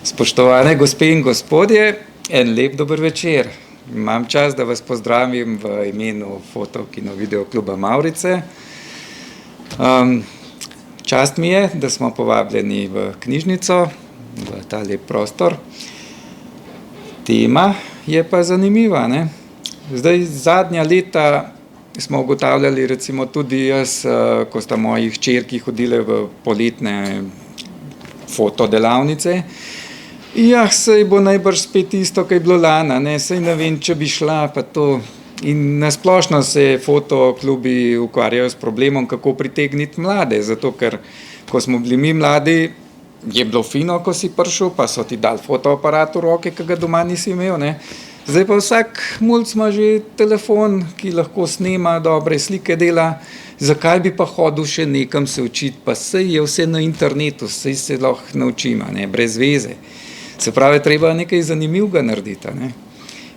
Spoštovane gospe in gospodje, en lep dober večer. Imam čast, da vas pozdravim v imenu Foto-Kino Video kluba Mavrice. Čast mi je, da smo povabljeni v knjižnico, v ta lep prostor. Tema je pa zanimiva, ne? Zdaj, zadnja leta smo ugotavljali, recimo tudi jaz, ko sta moji hčerki hodile v poletne fotodelavnice. Jah, saj bo najbrž spet isto, kaj je bilo lani, ne, saj ne vem, če bi šla, pa to. In nasplošno se fotoklubi ukvarjajo s problemom, kako pritegniti mlade, zato ker, ko smo bili mi mladi, je bilo fino, ko si prišel, pa so ti dali fotoaparat v roke, ki ga doma nisi imel, ne. Zdaj pa vsak mulc ima že telefon, ki lahko snema, dobre slike dela. Zakaj bi pa hodil še nekam se učiti, pa saj je vse na internetu, saj se lahko naučim, ne, brez veze. Se pravi, treba nekaj zanimivega narediti, ne.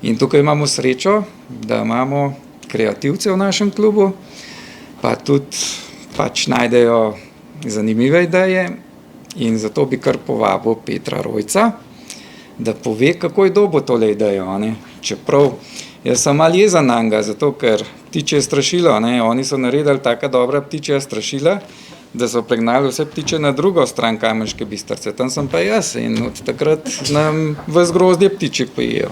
In tukaj imamo srečo, da imamo kreativce v našem klubu, pa tudi pač najdejo zanimive ideje in zato bi kar povabil Petra Rojca, da pove, kako je dobil tole idejo, ne. Čeprav jaz sem malo jezen nanj, zato ker ptičje strašilo, ne, oni so naredili taka dobra ptičja strašila, da so pregnali vse ptiče na drugo stran Kamenške Bistrice, tam sem pa jaz in od takrat nam ves grozdje ptiči pojejo.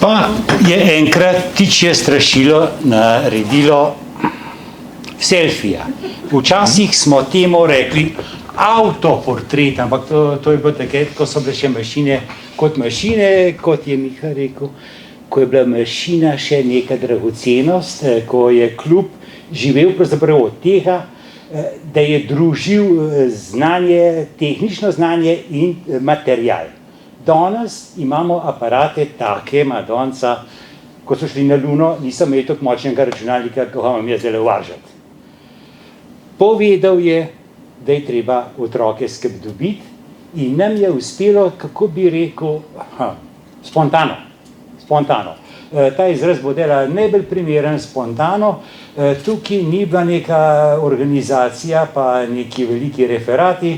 Pa je enkrat ptičje strašilo naredilo selfija. Včasih smo temu rekli avtoportret, ampak to je bilo takrat, ko so bile še mašine, kot je Miha rekel, ko je bila mašina še neka dragocenost, ko je klub živel pravzaprav od tega, da je družil znanje, tehnično znanje in material. Danes imamo aparate take madonca, ko so šli na Luno, nisem imel tako močnega računalnika, ko vam je zdaj uvažati. Povedal je, da je treba otroke skrb dobiti in nam je uspelo, kako bi rekel, spontano. Ta izraz bo dela najbolj primeren spontano, tukaj ni bila neka organizacija, pa neki veliki referati.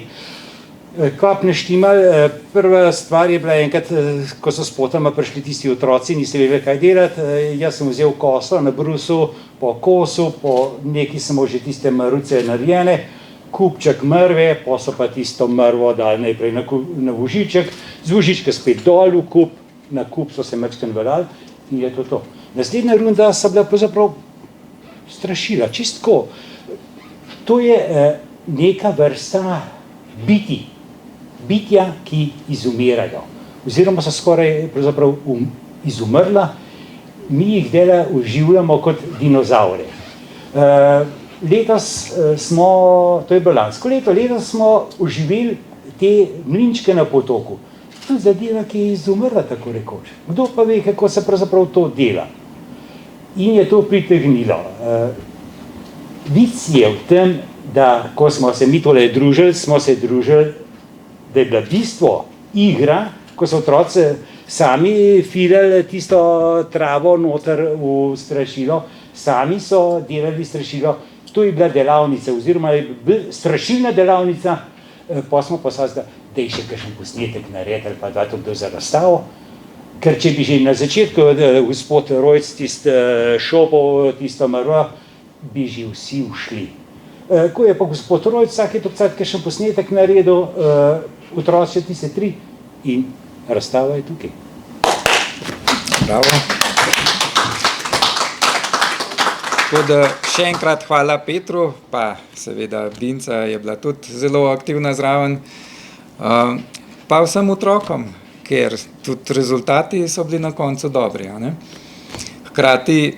Kap ne štimal, prva stvar je bila enkrat, ko so spotoma prišli tisti otroci, niste vedeli, kaj delati, jaz sem vzel koslo na brusu, po kosu, po neki samo že tiste mrvice narejene, kupček mrve, pa so pa tisto mrvo dali najprej na vožiček, z vožička spet dol v kup, na kup so se mečken valjali in je to. Naslednja runda so bila pravzaprav strašila, čistko. To je neka vrsta bitja, ki izumirajo, oziroma so skoraj pravzaprav izumrla, mi jih dela oživljamo kot dinozavre. Letos smo, to je bilo lansko leto, letos smo oživeli te mlinčke na potoku. To je zadeva, ki je izumrla, tako rekoč. Kdo pa ve, kako se pravzaprav to dela? In je to pritegnilo. Vic je v tem, da ko smo se mi tole družili, da je bila bistvo igra, ko so otroci sami filali tisto travo noter v strašilo, sami so delali strašilo, to je bila delavnica, oziroma je bila strašilna delavnica, pa smo posazda, da je še kakšen posnetek naredili, pa da to za razstavo, ker če bi že na začetku gospod Rojc šopal tisto mrvo, bi že vsi ušli. Ko je pa gospod Rojc vsake tokrat kakšen posnetek naredil, otroci tiste 3 in razstava je tukaj. Bravo. Tako da še enkrat hvala Petru, pa seveda Binca je bila tudi zelo aktivna zraven, pa vsem otrokom, ker tudi rezultati so bili na koncu dobri, ne. Hkrati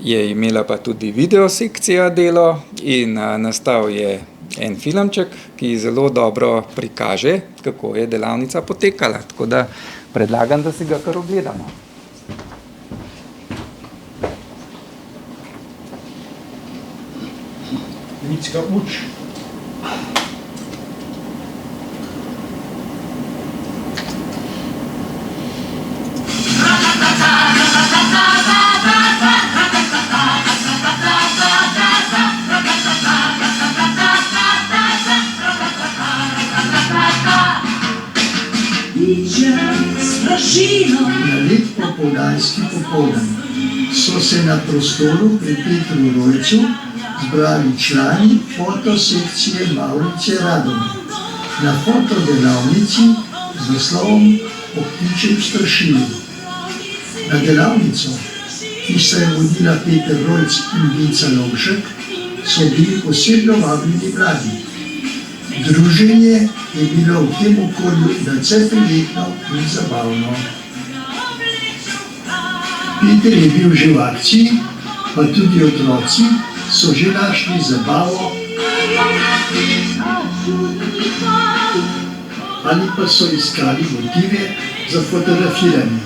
je imela pa tudi videosekcija delo in nastal je en filmček, ki zelo dobro prikaže, kako je delavnica potekala, tako da predlagam, da si ga kar ogledamo. Vicka uč. Na lep popoldanski popoldan so se na prostoru pri Petru Rojcu zbrali člani fotosekcije Mavrice Radome na fotodelavnici z naslovom O ptičjem strašilu. Na delavnico, ki sta jo vodila Peter Rojc in Vinca Lovšek, so bili posebno vabljeni mladi. Druženje je bilo v tem okolju nadvse prijetno in zabavno. Peter je bil že v akciji, pa tudi otroci so že našli zabavo ali pa so iskali motive za fotografiranje.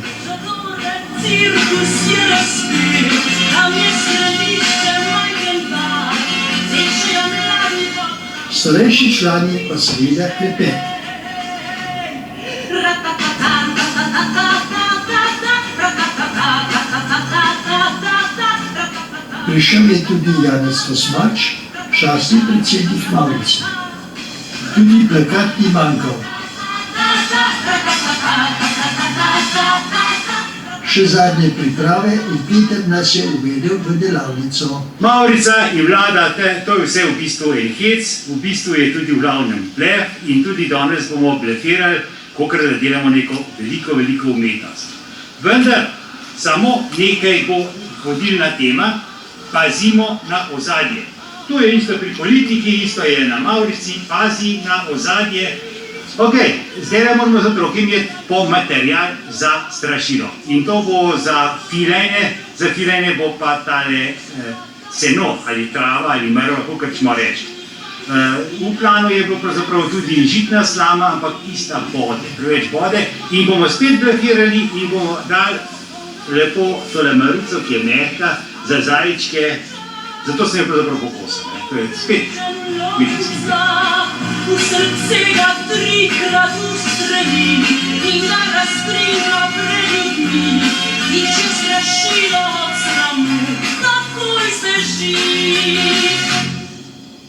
Starejši člani pa seveda klepet. Prišel je tudi Janez Kosmač, častni predsednik Mavrice. Tudi plakat ni manjkal. Še zadnje priprave in Peter nas je uvedel v delavnico. Mavrica in vlada, to je vse v bistvu en hec, v bistvu je tudi v glavnem blef in tudi danes bomo blefirali, kolikor da delamo neko veliko umetnost. Vendar samo nekaj bo vodilna tema, pazimo na ozadje. To je isto pri politiki, isto je na Mavrici, pazi na ozadje. Ok, zdaj moramo za otroke imeti po material za strašilo. In to bo za filene bo pa tale seno ali trava ali mrva, kakor ćemo reči. V planu je bilo pravzaprav tudi žitna slama, ampak ista vode, preveč vode. In bomo spet blefirali in bomo dali lepo tole mrvico, ki je mehka, za zajčke. Zato sem jo pravzaprav pokosil. To je spet mitijski. V srce ga trikrat ustreli in ga razkriva pred ljudmi. In če strašilo od sramu, takoj zbeži.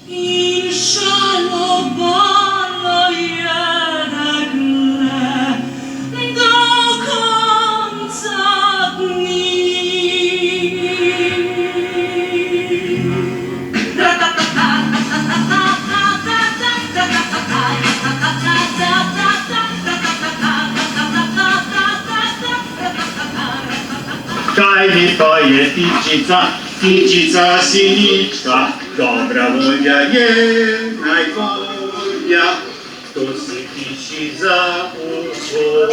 In žalobala je dekle do konca dni. Kaj lepa je ptičica sinička, dobra volja je najbolja, to si tiši za uho.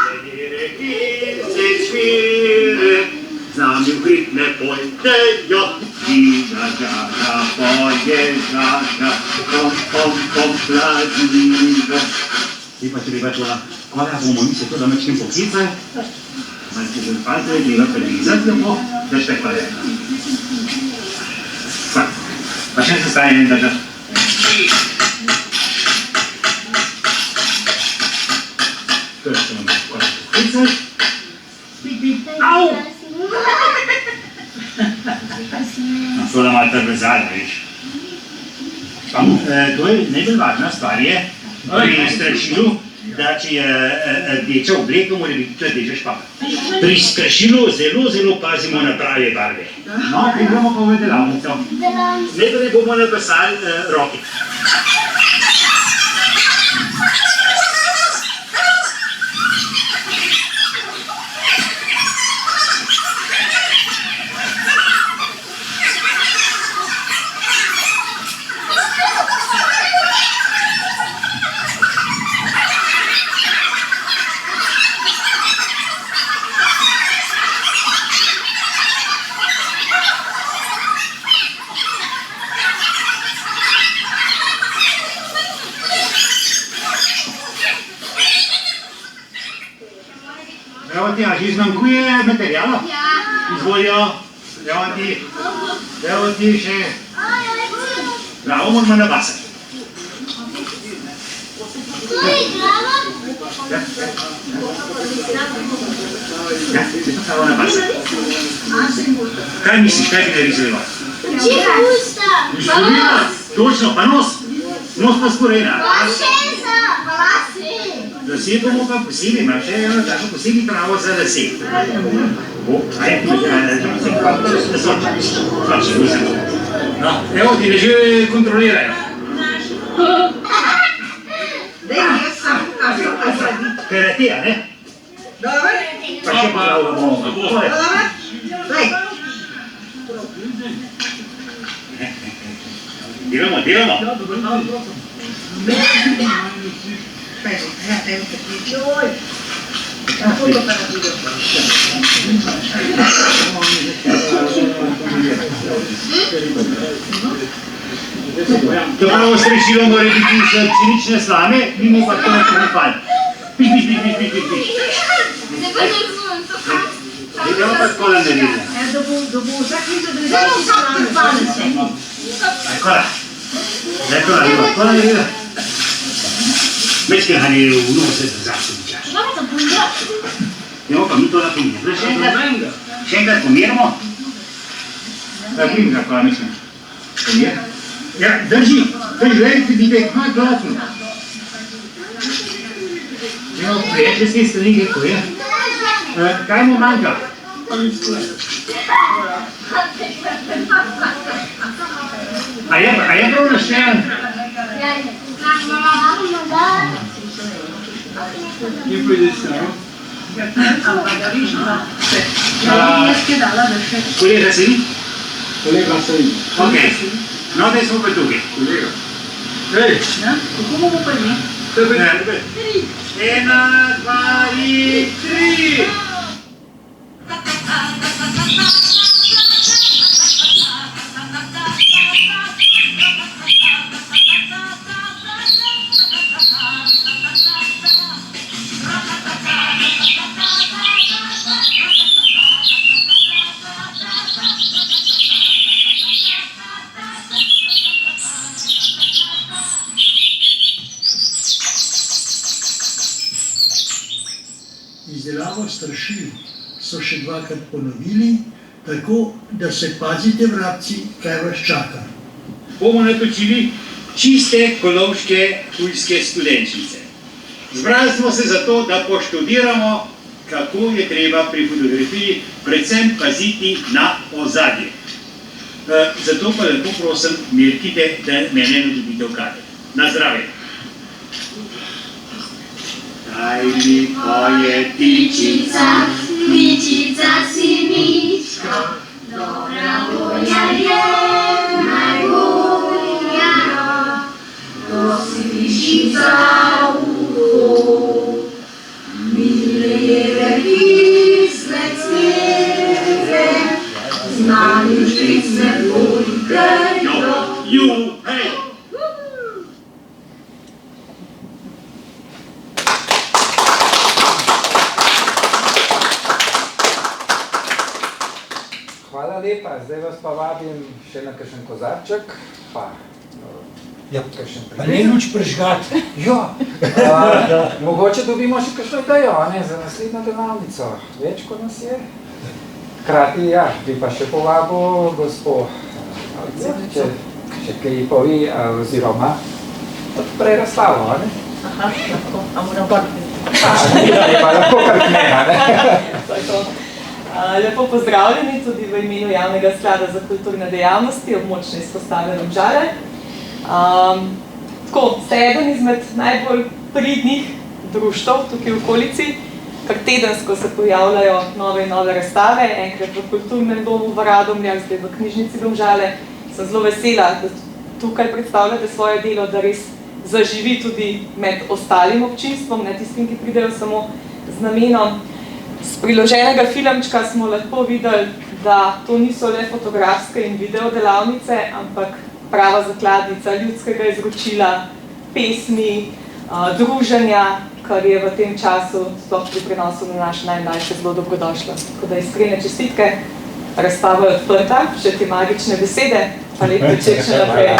Menire kince čmire, z nami v hrit ne pojtejo, in žaga poje žaga, pom, hladnivo. Zdaj pa treba tole, koga bomo mi se to da mečkim poklicaj. Malce palce je treba prelizati lepo, da še tako je. Pa še se staje ne držati. To je še vam korak poklicati. Au! To da malo trvezali, veš. To je najbolj važna stvar je pri strašilu, da če je rdeča obleka, mora biti tudi rdeča špaka. Pri strašilu zelo pazimo na prave barve. No, gremo pa v delavnico. Najprej bomo napasali roke. Evo ti, a že zmanjkuje materijala? Izvolijo. Evo ti še. Glavo moramo nabasati. Ja, glavo nabasati. Kaj misliš, kaj bi narisali? Usta. Točno, pa nos. Nos pa skorena. Pa šesa. Pa lasi. Lase bomo pa posebej, ima še eno tako posebej travo za lase. No, evo ti ne že kontrolirajo. Karatija, ne? Pa še pa bomo. Delamo. To pravo srečilo mora biti iz pšenične slame, mimo pa to nekaj. Piš. Ne pa ne razumem, to kam? Idemo pa tako narediti. Zelo vsak predvane se. Ancora. Ecco la riva. Metti che hai uno se esatto. Guarda, buongiorno. Abbiamo capito la fine. Scenda comiamo. La prima con la messa. Comiamo. Ja, drži ti dite, kaj glasno. Evo, prijateljske strani kako je. Kaj mu manjka? A je prav naštejan? Kolega si? Kolega Sejn. Ok. No, zdaj smo pa tukaj. Kolega. Ej! Kako bomo pa ime? 1, 2 in 3! Izdelavo strašil so še dvakrat ponovili, tako da se pazite vrabci, kaj vas čaka. Bomo natočili čiste kolovške pujske studenčice. Zbrali smo se zato, da poštudiramo, kako je treba pri fotografiji predvsem paziti na ozadje. Zato pa lepo prosim, mirkite, da mene ne dobite v kader. Na zdravje! Daj mi poje tičica, Mičica si mička, dobra volja je najbolja. To si mišica uho, milejeve kisle cvete, znani štricne politejo. hej! Hvala lepa, zdaj vas pa vabim še na kakšen kozarček, pa kakšen Pa ne luč prežgati. Ja, mogoče dobimo še kakšno idejo, ne, za naslednjo delavnico, več kot nas je. Hkrati, ja, bi pa še povabil gospo Malice, če kaj povi, oziroma odpre razstavo, ne? Aha, lahko, a moram goriti. Lahko kar knega, ne? To je to. Lepo pozdravljeni tudi v imenu Javnega sklada za kulturne dejavnosti območne izpostave Domžale. Tako, ste eden izmed najbolj pridnih društev tukaj v okolici, kar tedensko se pojavljajo nove in nove razstave, enkrat v kulturnem domu v Radomljah, zdaj v knjižnici Domžale. Sem zelo vesela, da tukaj predstavljate svoje delo, da res zaživi tudi med ostalim občinstvom, ne tistim, ki pridejo samo z namenom. Z priloženega filmčka smo lahko videli, da to niso le fotografske in video delavnice, ampak prava zakladnica ljudskega izročila, pesmi, druženja, kar je v tem času, sploh pri prenosu na naše najmlajše, zelo dobrodošlo. Tako da iskrene čestitke, razstava je odprta, še te magične besede, pa lep večer še naprej.